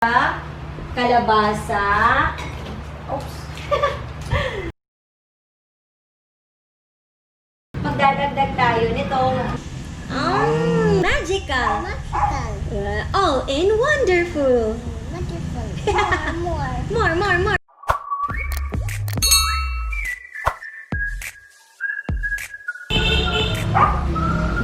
kalabasa. Oops. Magdadagdag tayo nitong magical. All in wonderful. More.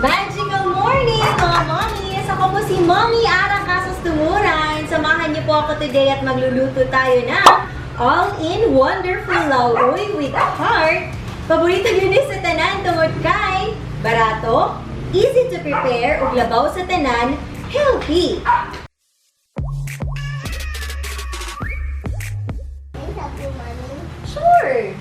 Magical morning, mga mommies! Ako po si Mommy Ara Casas Tumuran. Samahan niyo po ako today at magluluto tayo ng all-in wonderful lauoy with a heart. Paborito yun sa tanan tungod kay barato, easy to prepare, ug labaw sa tanan, healthy. Sure!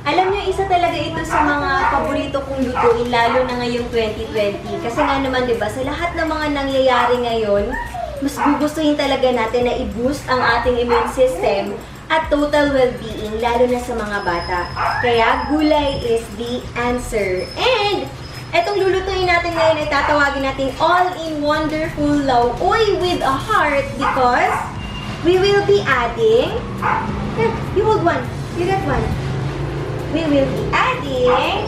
Alam niyo, isa talaga ito sa mga paborito kong lutuin, lalo na ngayong 2020. Kasi nga naman, di ba, sa lahat ng mga nangyayari ngayon, mas gugustuhin talaga natin na i-boost ang ating immune system at total well-being, lalo na sa mga bata. Kaya, gulay is the answer. And, etong lulutuin natin ngayon ay tatawagin natin all-in wonderful lauoy with a heart because we will be adding... You hold one. You get one. We will be adding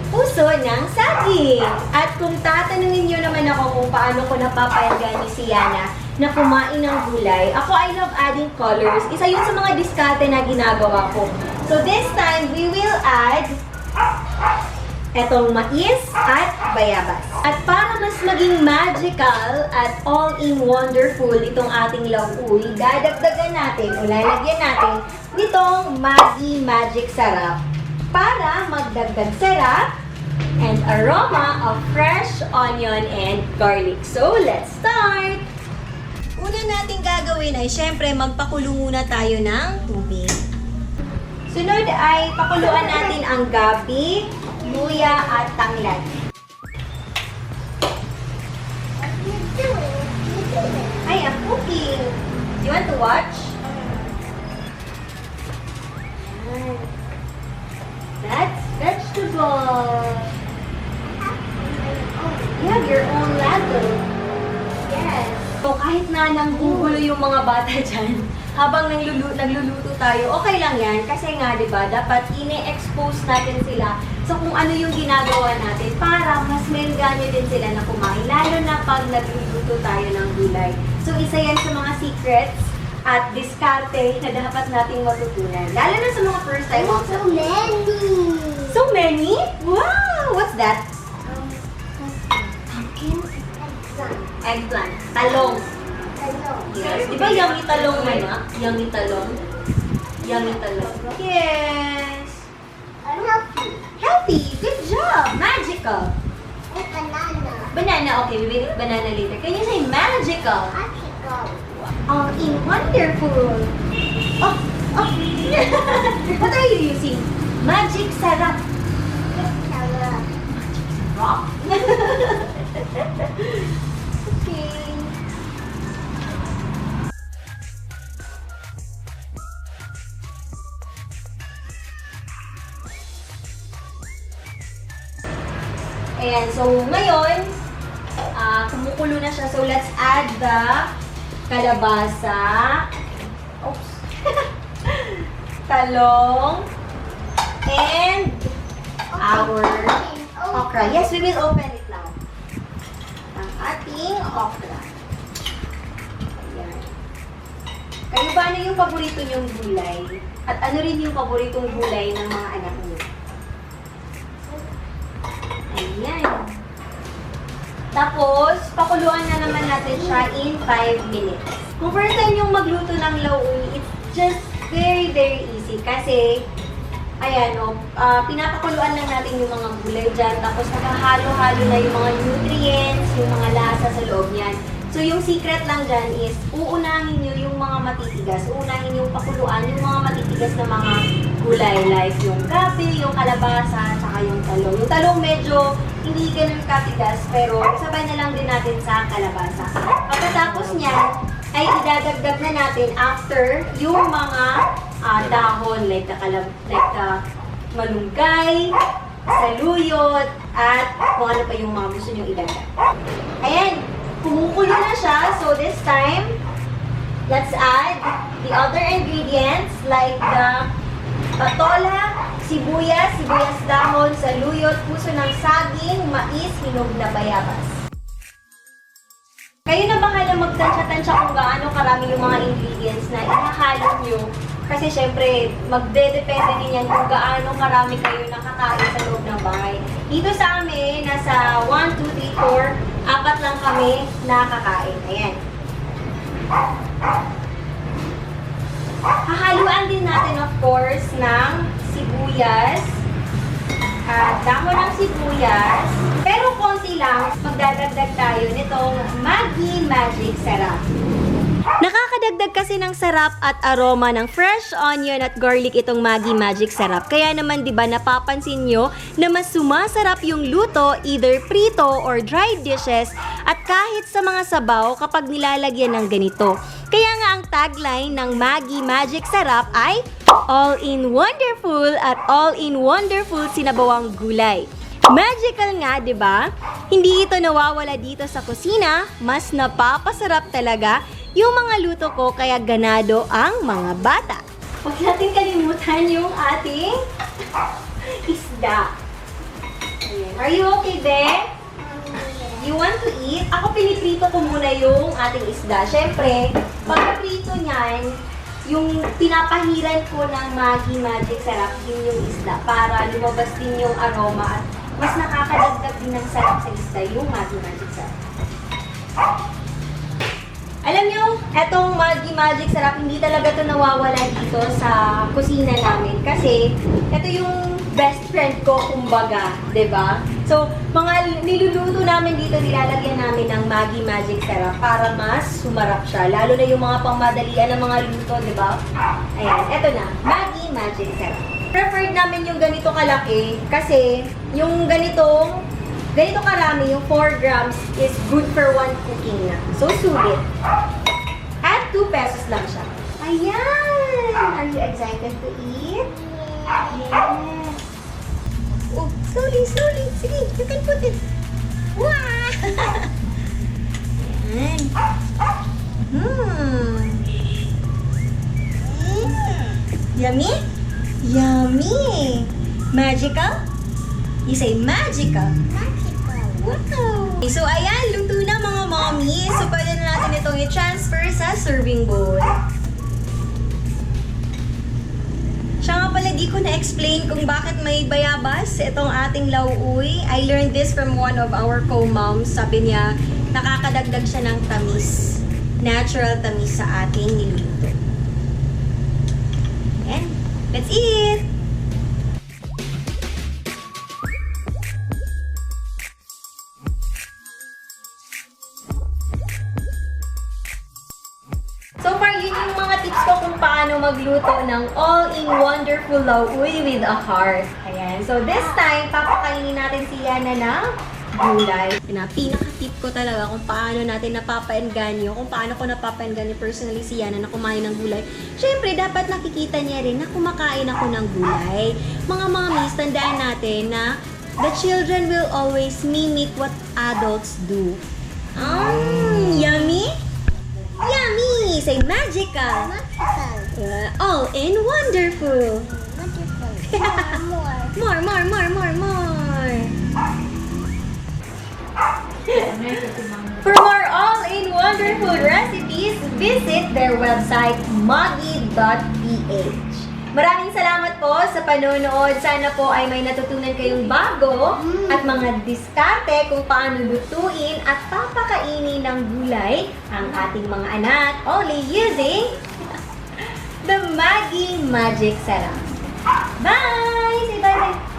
puso ng saging. At kung tatanungin nyo naman ako kung paano ko napapayagan ni si Yana na kumain ng gulay, ako I love adding colors. Isa yun sa mga diskarte na ginagawa ko. So this time, we will add etong mais at bayabas. At para mas maging magical at all-in-wonderful itong ating lauoy, dadagdagan natin o lalagyan natin nitong Maggi Magic Sarap para magdagdag sarap and aroma of fresh onion and garlic. So, let's start! Una natin gagawin ay syempre magpakulo muna tayo ng tubig. Sunod ay pakuluan natin ang gabi, luya at tanglad. I am cooking. Do you want to watch? That's vegetable. You have your own ladle. Yes. So kahit na nanggugulo yung mga bata dyan, habang nagluluto tayo, okay lang yan. Kasi nga, di ba, dapat ine-expose natin sila sa kung ano yung ginagawa natin para mas mengganyo din sila na kumain. Lalo na pag nagluluto tayo ng gulay. So, isa yan sa mga secrets at diskarte na dapat nating matutunan. Lalo na sa mga first time. So many! So many? Wow! What's that? Pumpkin? Eggplant. Talong. Yes. Di ba yummy talong na? Yummy talong. Yummy talong. Yes. I'm happy. Healthy. Good job. Magical. And banana. Banana. Okay, we will eat banana later. Can you say magical? Magical. All in wonderful. Oh. What are you using? Magic sarap. Sarap. Rock. Okay. Ayan, so ngayon, kumukulo na siya. So let's add the kalabasa. Oops. Talong. And our okra. Yes, we will open it now. Ang ating okra. Ayan. Kayo ba ano yung paborito niyong gulay? At ano rin yung paboritong gulay ng mga anak niyo? Ayan. Tapos, pakuluan na naman natin siya in 5 minutes. Kung first time yung magluto ng lauoy, it's just very, very easy. Kasi, ayan o, pinapakuluan lang natin yung mga gulay dyan. Tapos, nakahalo-halo na yung mga nutrients, yung mga lasa sa loob niyan. So, yung secret lang dyan is, uunahin nyo yung mga matitigas. Uunahin yung pakuluan, yung mga matitigas na mga gulay. Like yung gabi, yung kalabasa, saka yung talong. Yung talong medyo hindi ganun katigas, pero sabay na lang din natin sa kalabasa. Pagkatapos niyan, ay idadagdag na natin after yung mga dahon, like the malunggay, saluyot, at kung ano pa yung mga gusto nyo idagdag. Ayan! kumukulo na siya. So this time, let's add the other ingredients like the patola, sibuyas dahon, saluyot, puso ng saging, mais, hinog na bayabas. Kayo na bahala magtansya-tansya kung gaano karami yung mga ingredients na ihahalo nyo. Kasi syempre, magdedepende din yan kung gaano karami kayo nakakain sa loob ng bahay. Dito sa amin, nasa 1, 2, 3, 4, 4 lang kami nakakain. Ayan. Hahaluan din natin, of course, ng sibuyas. At damo ng sibuyas. Pero konti lang, magdadagdag tayo nitong Maggi Magic Sarap. Nakakadagdag kasi ng sarap at aroma ng fresh onion at garlic itong Maggi Magic Sarap. Kaya naman 'di ba napapansin nyo na mas sumasarap yung luto either prito or dried dishes at kahit sa mga sabaw kapag nilalagyan ng ganito. Kaya nga ang tagline ng Maggi Magic Sarap ay all in wonderful at all in wonderful sinabawang gulay. Magical nga, 'di ba? Hindi ito nawawala dito sa kusina, mas napapasarap talaga yung mga luto ko kaya ganado ang mga bata. Huwag natin kalimutan yung ating isda. Ayan. Are you okay, Be? You want to eat? Ako piniprito ko muna yung ating isda. Siyempre, pagkaprito niyan, yung pinapahiran ko ng Maggi Magic Sarap din yung isda para lumabas din yung aroma at mas nakakadagdag din ng sarap sa isda yung Maggi Magic Sarap. Alam nyo, etong Maggi Magic Sarap, hindi talaga ito nawawala dito sa kusina namin. Kasi, ito yung best friend ko, kumbaga, 'di ba? So, mga niluluto namin dito, nilalagyan namin ng Maggi Magic Sarap para mas sumarap siya. Lalo na yung mga pangmadalian ng mga luto, 'di ba? Ayan, eto na, Maggi Magic Sarap. Preferred namin yung ganito kalaki kasi yung ganito karami, yung 4 grams is good for 1 cooking na. So, sulit. At 2 pesos lang siya. Ayan! Are you excited to eat? Yes! Oh, slowly, slowly. Sige, you can put it. Wow! Ayan. Yummy? Yummy! Magical? You say magical. Wow! So, ayan, luto na mga mommy. So, pwede na natin itong i-transfer sa serving bowl. Siya nga pala, di ko na-explain kung bakit may bayabas itong ating lauoy. I learned this from one of our co-moms. Sabi niya, nakakadagdag siya ng tamis. Natural tamis sa ating niluluto. Ayan. Let's eat! So far, yun yung mga tips ko kung paano magluto ng all-in-wonderful lauoy with a heart. Ayan. So this time, papakainin natin si Yana ng gulay. Pinaka-tip ko talaga kung paano natin napapaengganyo, kung paano ko napapaengganyo personally si Yana na kumain ng gulay. Siyempre, dapat nakikita niya rin na kumakain ako ng gulay. Mga mommies, tandaan natin na the children will always mimic what adults do. Yummy? Yummy! Say magical! All in wonderful! More. More! For more all-in wonderful recipes, visit their website, moggy.ph. Maraming salamat po sa panonood. Sana po ay may natutunan kayong bago at mga diskarte kung paano lutuin at papakainin ng gulay ang ating mga anak only using the Maggi Magic Sarap. Bye! Say bye-bye!